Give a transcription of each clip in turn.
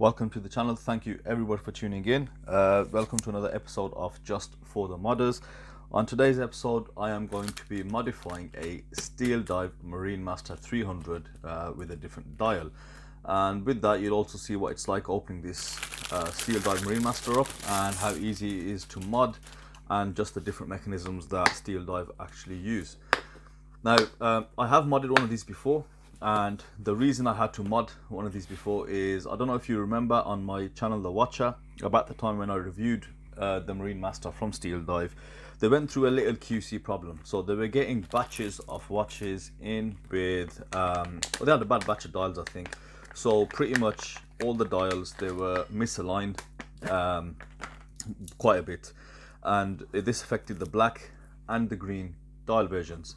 Welcome to the channel. Thank you everybody for tuning in. Welcome to another episode of Just for the Modders. On today's episode I am going to be modifying a SteelDive MM300 with a different dial, and with that you'll also see what it's like opening this SteelDive MarineMaster up and how easy it is to mod and just the different mechanisms that SteelDive actually use. Now I have modded one of these before, and the reason I had to mod one of these before is, I don't know if you remember on my channel The Watcher, about the time when I reviewed the MarineMaster from SteelDive, they went through a little QC problem. So they were getting batches of watches in with well, they had a bad batch of dials, I think. So pretty much all the dials, they were misaligned quite a bit, and this affected the black and the green dial versions.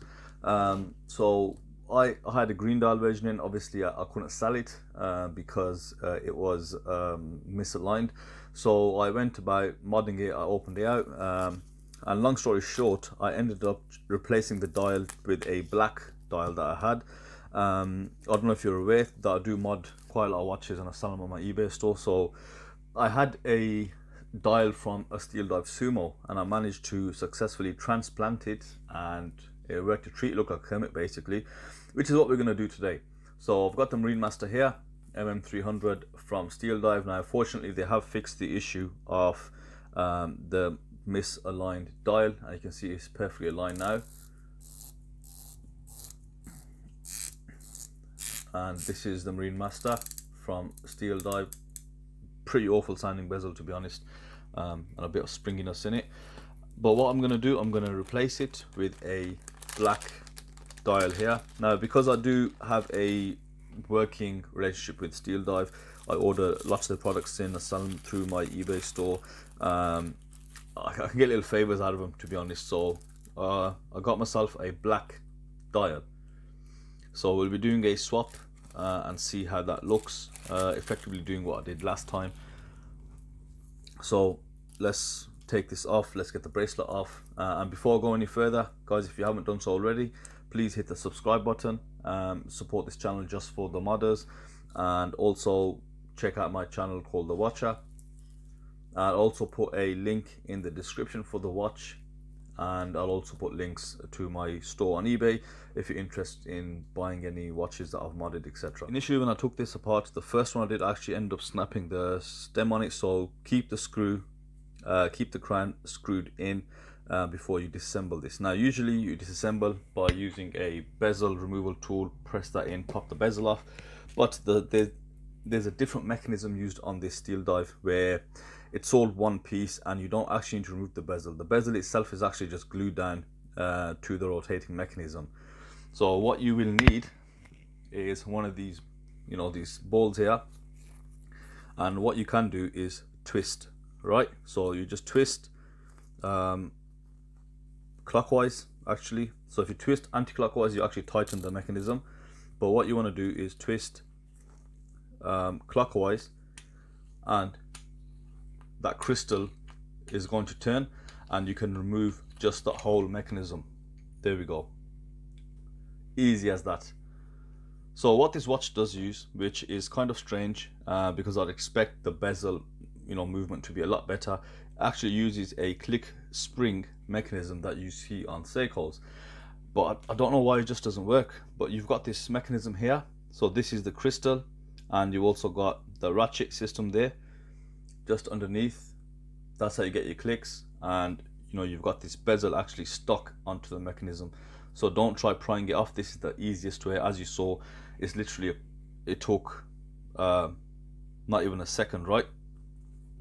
So I had a green dial version in. Obviously I couldn't sell it because it was misaligned. So I went about modding it. I opened it out, and long story short, I ended up replacing the dial with a black dial that I had. I don't know if you're aware that I do mod quite a lot of watches and I sell them on my eBay store. So I had a dial from a SteelDive Sumo, and I managed to successfully transplant it, and it worked to treat it look like a Kermit basically, which is what we're going to do today. So I've got the MarineMaster here, MM300 from SteelDive. Now fortunately they have fixed the issue of the misaligned dial, and you can see it's perfectly aligned now. And this is the MarineMaster from SteelDive. Pretty awful sounding bezel, to be honest, and a bit of springiness in it. But what I'm going to do, I'm going to replace it with a black dial here. Now because I do have a working relationship with SteelDive, I order lots of the products in, I sell them through my eBay store. I can get little favors out of them, to be honest. So I got myself a black dial, so we'll be doing a swap and see how that looks, effectively doing what I did last time. So let's take this off, let's get the bracelet off, and before I go any further, guys, if you haven't done so already, please hit the subscribe button, support this channel just for the modders, and also check out my channel called The Watcher. I'll also put a link in the description for the watch, and I'll also put links to my store on eBay if you're interested in buying any watches that I've modded, etc. Initially when I took this apart, the first one I did actually end up snapping the stem on it, so keep the screw, keep the crown screwed in before you disassemble this. Now usually you disassemble by using a bezel removal tool, press that in, pop the bezel off, but there's a different mechanism used on this SteelDive where it's all one piece and you don't actually need to remove the bezel. The bezel itself is actually just glued down to the rotating mechanism. So what you will need is one of these, you know, these balls here, and what you can do is twist, right? So you just twist clockwise actually. So if you twist anti-clockwise, you actually tighten the mechanism, but what you want to do is twist clockwise, and that crystal is going to turn and you can remove just the whole mechanism. There we go, easy as that. So what this watch does use, which is kind of strange because I'd expect the bezel, you know, movement to be a lot better, actually uses a click spring mechanism that you see on Seikos, but I don't know why it just doesn't work. But you've got this mechanism here, so this is the crystal, and you also got the ratchet system there just underneath. That's how you get your clicks, and you know, you've got this bezel actually stuck onto the mechanism. So don't try prying it off. This is the easiest way. As you saw, it's literally, it took not even a second, right?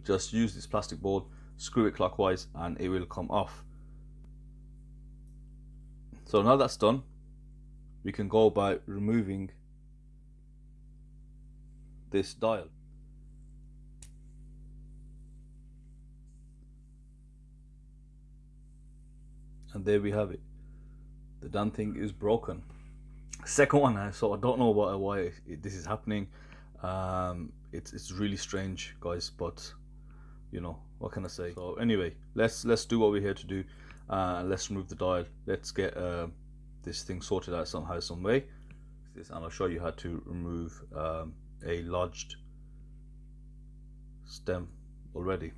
Just use this plastic ball, screw it clockwise, and it will come off. So now that's done, we can go about removing this dial. And there we have it. The damn thing is broken. Second one now, so I don't know why this is happening. It's really strange, guys, but you know, what can I say? So anyway, let's do what we're here to do. Let's remove the dial. Let's get this thing sorted out somehow, some way. And I'll show you how to remove a lodged stem already.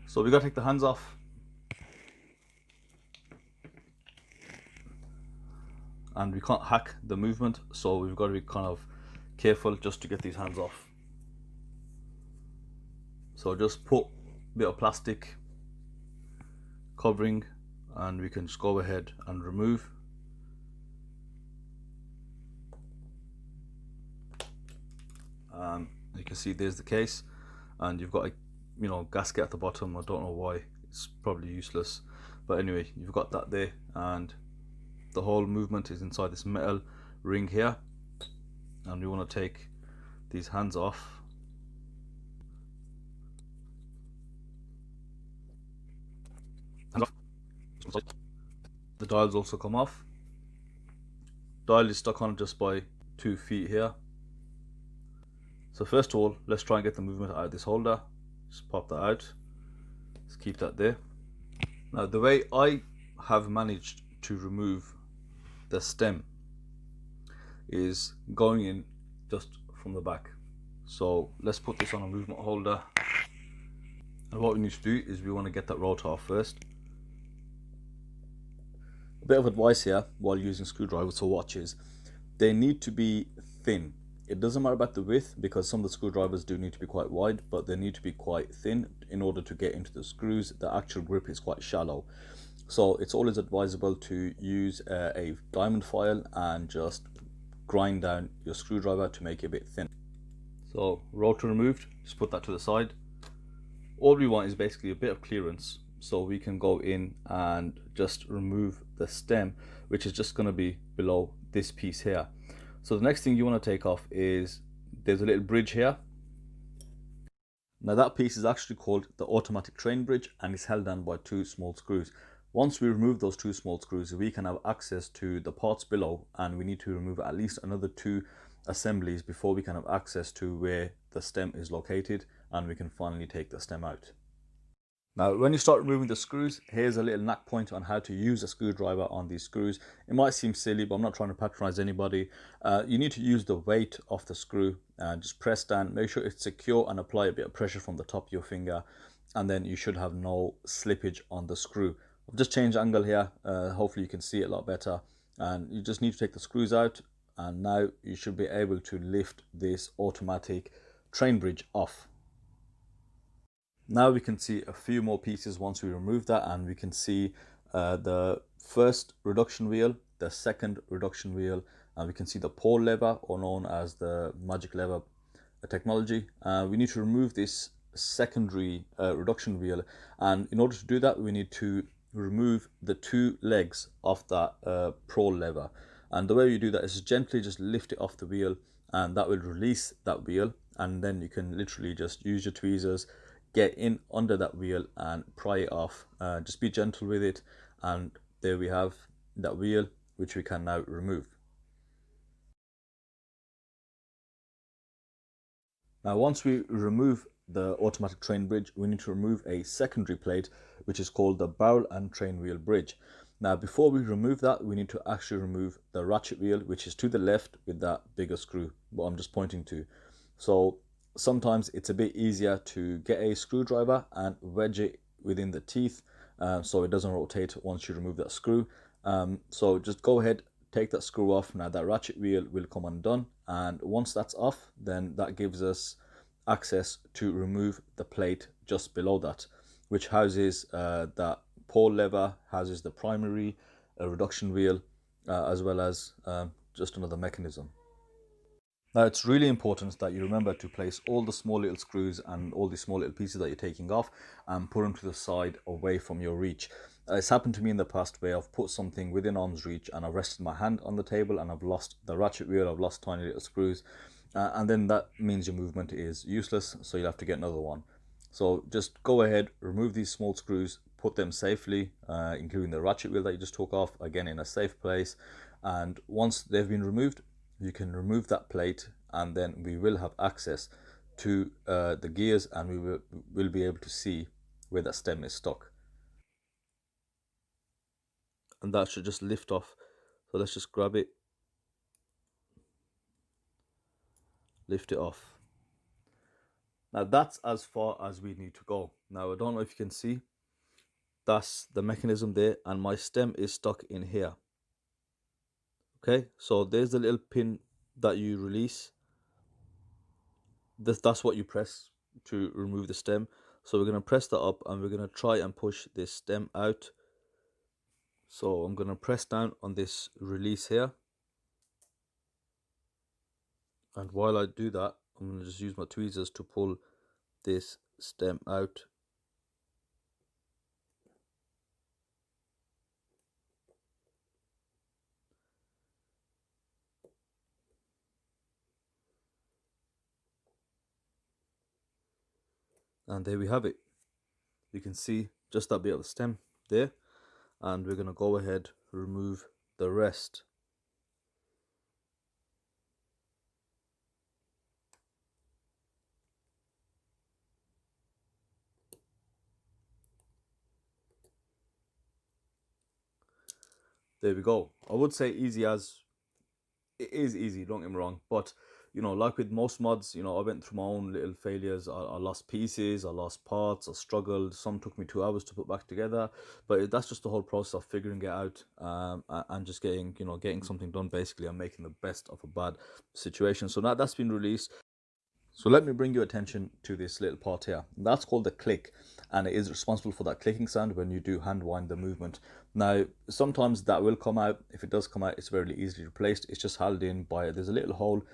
So we got to take the hands off, and we can't hack the movement, so we've got to be kind of careful just to get these hands off. So just put a bit of plastic covering and we can just go ahead and remove. You can see there's the case, and you've got a gasket at the bottom. I don't know why, it's probably useless, but anyway, you've got that there, and the whole movement is inside this metal ring here, and we want to take these hands off. The dials also come off. Dial is stuck on just by 2 feet here. So first of all, let's try and get the movement out of this holder. Just pop that out. Let's keep that there. Now the way I have managed to remove the stem is going in just from the back. So let's put this on a movement holder. And what we need to do is we want to get that rotor off first. A bit of advice here while using screwdrivers for watches: they need to be thin. It doesn't matter about the width, because some of the screwdrivers do need to be quite wide, but they need to be quite thin in order to get into the screws. The actual grip is quite shallow, so it's always advisable to use a diamond file and just grind down your screwdriver to make it a bit thin. So rotor removed, just put that to the side. All we want is basically a bit of clearance, so we can go in and just remove the stem, which is just going to be below this piece here. So the next thing you want to take off is, there's a little bridge here. Now that piece is actually called the automatic train bridge, and it's held down by 2 small screws. Once we remove those 2 small screws, we can have access to the parts below, and we need to remove at least another 2 assemblies before we can have access to where the stem is located, and we can finally take the stem out. Now when you start removing the screws, here's a little knack point on how to use a screwdriver on these screws. It might seem silly, but I'm not trying to patronize anybody. You need to use the weight of the screw and just press down, make sure it's secure, and apply a bit of pressure from the top of your finger, and then you should have no slippage on the screw. I've just changed angle here, hopefully you can see it a lot better, and you just need to take the screws out, and now you should be able to lift this automatic train bridge off. Now we can see a few more pieces once we remove that, and we can see the first reduction wheel, the second reduction wheel, and we can see the pole lever, or known as the magic lever technology. We need to remove this secondary reduction wheel, and in order to do that we need to remove the 2 legs of that pole lever. And the way you do that is gently just lift it off the wheel, and that will release that wheel, and then you can literally just use your tweezers, get in under that wheel and pry it off. Just be gentle with it, and there we have that wheel, which we can now remove. Now once we remove the automatic train bridge, we need to remove a secondary plate, which is called the barrel and train wheel bridge. Now before we remove that, we need to actually remove the ratchet wheel, which is to the left with that bigger screw, what I'm just pointing to. So sometimes it's a bit easier to get a screwdriver and wedge it within the teeth, so it doesn't rotate once you remove that screw. So just go ahead, take that screw off. Now that ratchet wheel will come undone, and once that's off, then that gives us access to remove the plate just below that, which houses that pole lever, houses the primary reduction wheel, as well as just another mechanism. Now it's really important that you remember to place all the small little screws and all the small little pieces that you're taking off and put them to the side away from your reach. It's happened to me in the past where I've put something within arm's reach and I've rested my hand on the table and I've lost the ratchet wheel, I've lost tiny little screws, and then that means your movement is useless, so you'll have to get another one. So just go ahead, remove these small screws, put them safely, including the ratchet wheel that you just took off, again in a safe place, and once they've been removed, you can remove that plate, and then we will have access to the gears, and we will be able to see where that stem is stuck. And that should just lift off. So let's just grab it, lift it off. Now that's as far as we need to go. Now I don't know if you can see, that's the mechanism there, and my stem is stuck in here. Okay, so there's the little pin that you release. That's what you press to remove the stem. So we're going to press that up, and we're going to try and push this stem out. So I'm going to press down on this release here, and while I do that, I'm going to just use my tweezers to pull this stem out. And there we have it. You can see just that bit of the stem there, and we're going to go ahead, remove the rest. There we go. I would say easy as it is easy, don't get me wrong, but you know, like with most mods, you know, I went through my own little failures. I lost pieces, I lost parts, I struggled. Some took me 2 hours to put back together, but that's just the whole process of figuring it out, and just getting, you know, getting something done basically, and making the best of a bad situation. So now that's been released. So let me bring your attention to this little part here. That's called the click, and it is responsible for that clicking sound when you do hand wind the movement. Now, sometimes that will come out. If it does come out, it's very easily replaced. It's just held in by, there's a little hole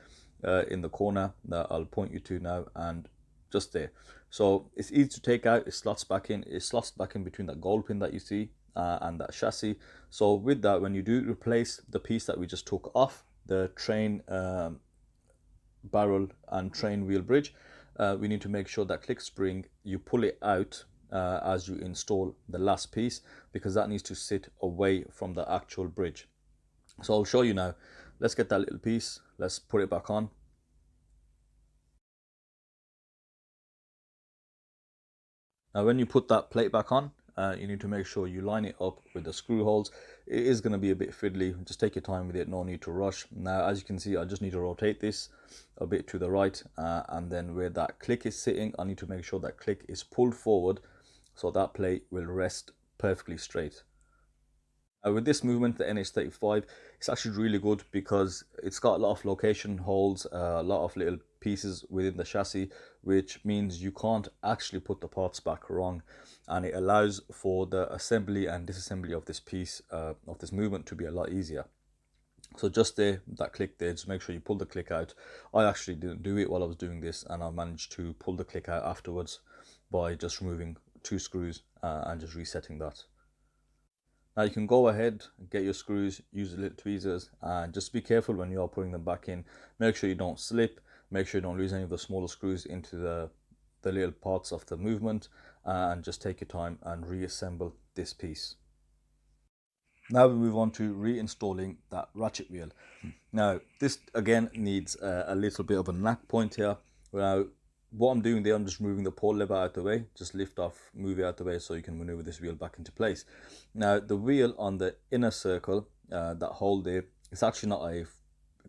in the corner that I'll point you to now, and just there. So it's easy to take out. It slots back in. It slots back in between that gold pin that you see and that chassis. So with that, when you do replace the piece that we just took off the train barrel and train wheel bridge, we need to make sure that click spring, you pull it out as you install the last piece, because that needs to sit away from the actual bridge. So I'll show you now. Let's get that little piece, let's put it back on. Now when you put that plate back on, you need to make sure you line it up with the screw holes. It is going to be a bit fiddly, just take your time with it, no need to rush. Now as you can see, I just need to rotate this a bit to the right, and then where that click is sitting, I need to make sure that click is pulled forward so that plate will rest perfectly straight. With this movement, the NH35, it's actually really good because it's got a lot of location holes, a lot of little pieces within the chassis, which means you can't actually put the parts back wrong, and it allows for the assembly and disassembly of this piece, of this movement, to be a lot easier. So just there, that click there, just make sure you pull the click out. I actually didn't do it while I was doing this, and I managed to pull the click out afterwards by just removing 2 screws and just resetting that. Now you can go ahead, get your screws, use the little tweezers, and just be careful when you are putting them back in. Make sure you don't slip, make sure you don't lose any of the smaller screws into the little parts of the movement, and just take your time and reassemble this piece. Now we move on to reinstalling that ratchet wheel. Now this again needs a little bit of a knack point here. Now what I'm doing there, I'm just moving the pole lever out the way, just lift off, move it out the way so you can maneuver this wheel back into place. Now the wheel on the inner circle, that hole there, it's actually not a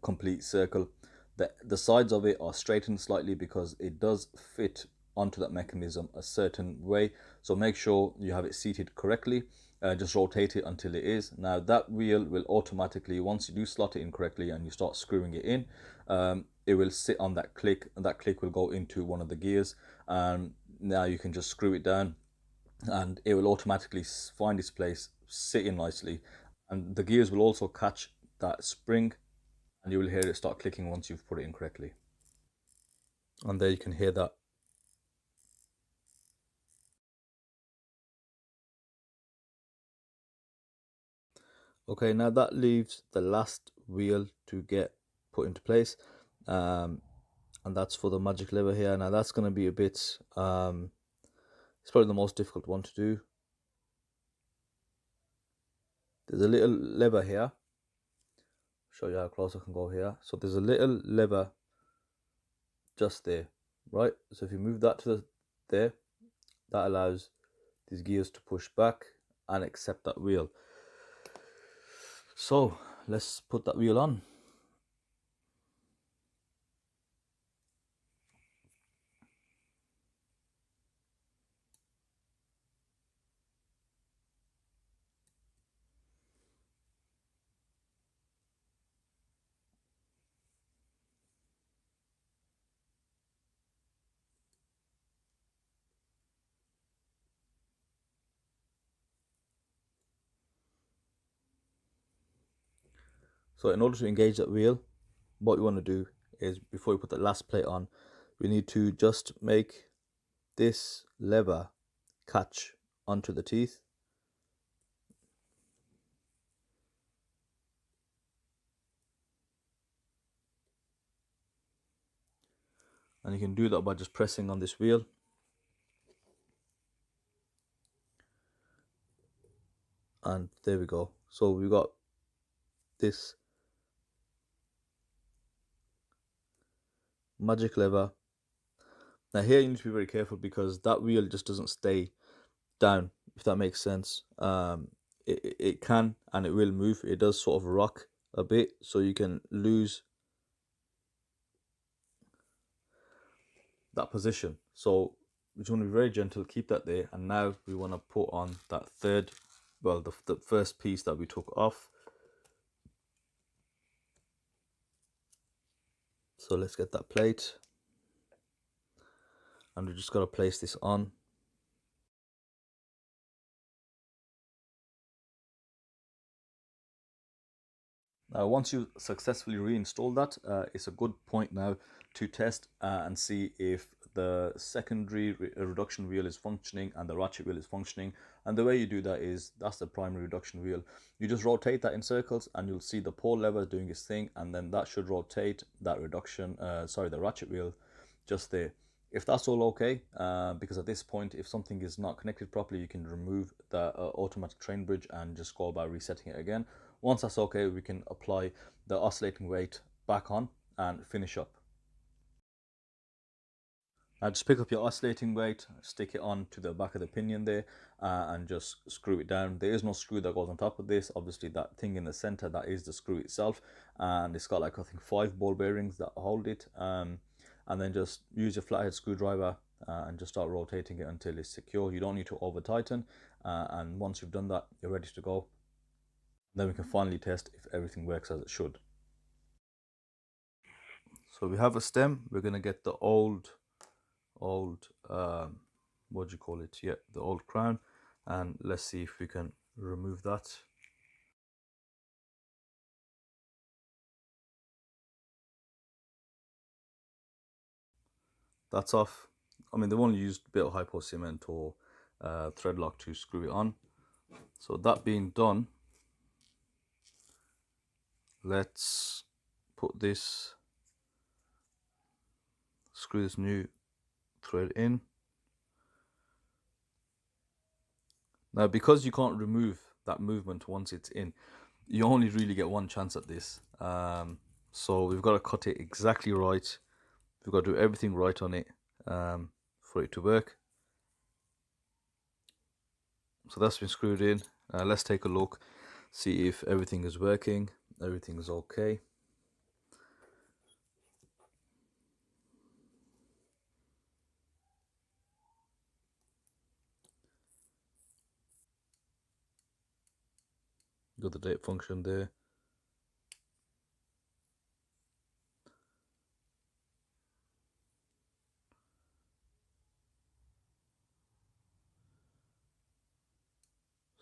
complete circle. The sides of it are straightened slightly because it does fit onto that mechanism a certain way, so make sure you have it seated correctly. Just rotate it until it is. Now that wheel will automatically, once you do slot it in correctly and you start screwing it in, it will sit on that click, and that click will go into one of the gears, and now you can just screw it down and it will automatically find its place, sit in nicely, and the gears will also catch that spring, and you will hear it start clicking once you've put it in correctly. And there you can hear that. Okay, now that leaves the last wheel to get put into place, and that's for the magic lever here. Now that's going to be a bit, it's probably the most difficult one to do. There's a little lever here, show you how close I can go here. So there's a little lever just there, right? So if you move that to there, that allows these gears to push back and accept that wheel. So let's put that wheel on. So in order to engage that wheel, what we want to do is, before we put the last plate on, we need to just make this lever catch onto the teeth. And you can do that by just pressing on this wheel. And there we go. So we've got this magic lever. Now here you need to be very careful, because that wheel just doesn't stay down, if that makes sense. It can and it will move. It does sort of rock a bit, so you can lose that position. So we just want to be very gentle, keep that there. And now we want to put on that third, well, the first piece that we took off. So let's get that plate, and we just got to place this on. Now, once you successfully reinstall that, it's a good point now to test and see if the secondary reduction wheel is functioning and the ratchet wheel is functioning. And the way you do that is, that's the primary reduction wheel. You just rotate that in circles and you'll see the pole lever doing its thing, and then that should rotate that the ratchet wheel just there. If that's all okay, because at this point, if something is not connected properly, you can remove the automatic train bridge and just go by resetting it again. Once that's okay, we can apply the oscillating weight back on and finish up. Now just pick up your oscillating weight, stick it on to the back of the pinion there, and just screw it down. There is no screw that goes on top of this. Obviously that thing in the center, that is the screw itself, and it's got like, I think, 5 ball bearings that hold it. And then just use your flathead screwdriver and just start rotating it until it's secure. You don't need to over tighten, and once you've done that, you're ready to go. Then we can finally test if everything works as it should. So we have a stem. We're going to get the old what do you call it, yeah, the old crown, and let's see if we can remove that. That's off. I mean, they've only used a bit of hypo cement or thread lock to screw it on. So that being done, let's screw this new thread in. Now, because you can't remove that movement once it's in, you only really get one chance at this. So we've got to cut it exactly right. We've got to do everything right on it for it to work. So that's been screwed in. Let's take a look, see if everything is working. Everything is okay. Got the date function there.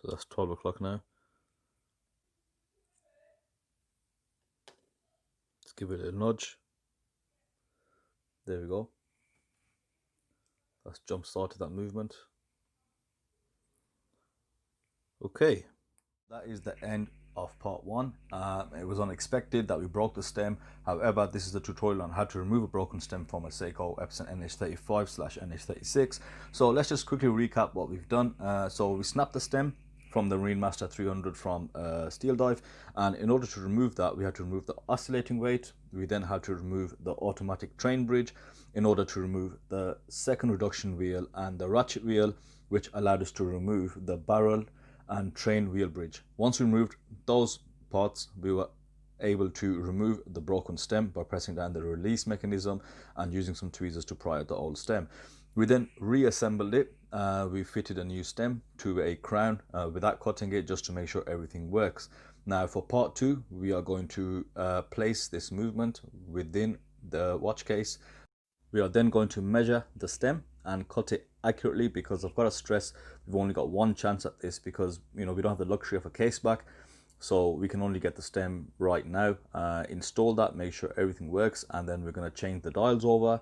So that's 12 o'clock now. Let's give it a nudge. There we go. That's jump started that movement. Okay, that is the end of part 1. It was unexpected that we broke the stem. However, this is the tutorial on how to remove a broken stem from a Seiko Epson NH35/NH36. So let's just quickly recap what we've done. So we snapped the stem from the Marine Master 300 from SteelDive, and in order to remove that, we had to remove the oscillating weight. We then had to remove the automatic train bridge in order to remove the second reduction wheel and the ratchet wheel, which allowed us to remove the barrel and train wheel bridge. Once we removed those parts, we were able to remove the broken stem by pressing down the release mechanism and using some tweezers to pry out the old stem. We then reassembled it. We fitted a new stem to a crown without cutting it, just to make sure everything works. Now for part 2, we are going to place this movement within the watch case. We are then going to measure the stem and cut it accurately, because I've got to stress we've only got one chance at this, because we don't have the luxury of a case back. so we can only get the stem right now. Install that, make sure everything works, and then we're going to change the dials over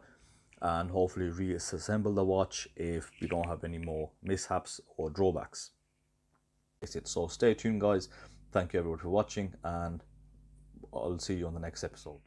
and hopefully reassemble the watch if we don't have any more mishaps or drawbacks. That's it. So stay tuned, guys. Thank you everyone for watching, and I'll see you on the next episode.